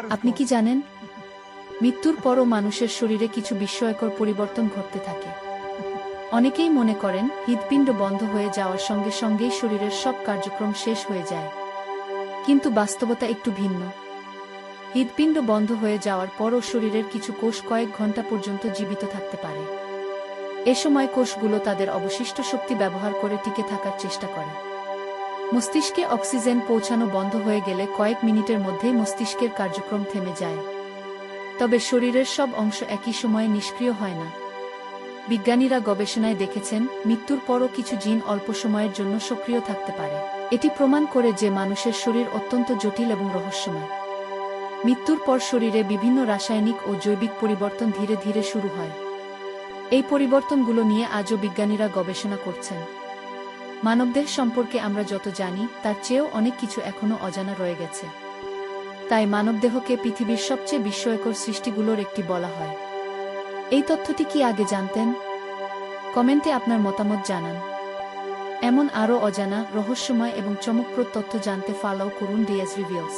আপনি কি জানেন, মৃত্যুর পরও মানুষের শরীরে কিছু বিস্ময়কর পরিবর্তন ঘটতে থাকে। অনেকেই মনে করেন হৃৎপিণ্ড বন্ধ হয়ে যাওয়ার সঙ্গে সঙ্গেই শরীরের সব কার্যক্রম শেষ হয়ে যায়, কিন্তু বাস্তবতা একটু ভিন্ন। হৃৎপিণ্ড বন্ধ হয়ে যাওয়ার পরও শরীরের কিছু কোষ কয়েক ঘন্টা পর্যন্ত জীবিত থাকতে পারে। এ সময় কোষগুলো তাদের অবশিষ্ট শক্তি ব্যবহার করে টিকে থাকার চেষ্টা করে। মস্তিষ্কে অক্সিজেন পৌঁছানো বন্ধ হয়ে গেলে কয়েক মিনিটের মধ্যেই মস্তিষ্কের কার্যক্রম থেমে যায়। তবে শরীরের সব অংশ একই সময়ে নিষ্ক্রিয় হয় না। বিজ্ঞানীরা গবেষণায় দেখেছেন, মৃত্যুর পরও কিছু জিন অল্প সময়ের জন্য সক্রিয় থাকতে পারে। এটি প্রমাণ করে যে মানুষের শরীর অত্যন্ত জটিল এবং রহস্যময়। মৃত্যুর পর শরীরে বিভিন্ন রাসায়নিক ও জৈবিক পরিবর্তন ধীরে ধীরে শুরু হয়। এই পরিবর্তনগুলো নিয়ে আজও বিজ্ঞানীরা গবেষণা করছেন। মানবদেহ সম্পর্কে আমরা যত জানি তার চেয়েও অনেক কিছু এখনও অজানা রয়ে গেছে। তাই মানবদেহকে পৃথিবীর সবচেয়ে বিস্ময়কর সৃষ্টিগুলোর একটি বলা হয়। এই তথ্যটি কি আগে জানতেন? কমেন্টে আপনার মতামত জানান। এমন আরও অজানা, রহস্যময় এবং চমকপ্রদ তথ্য জানতে ফলো করুন ডিএস রিভিউস।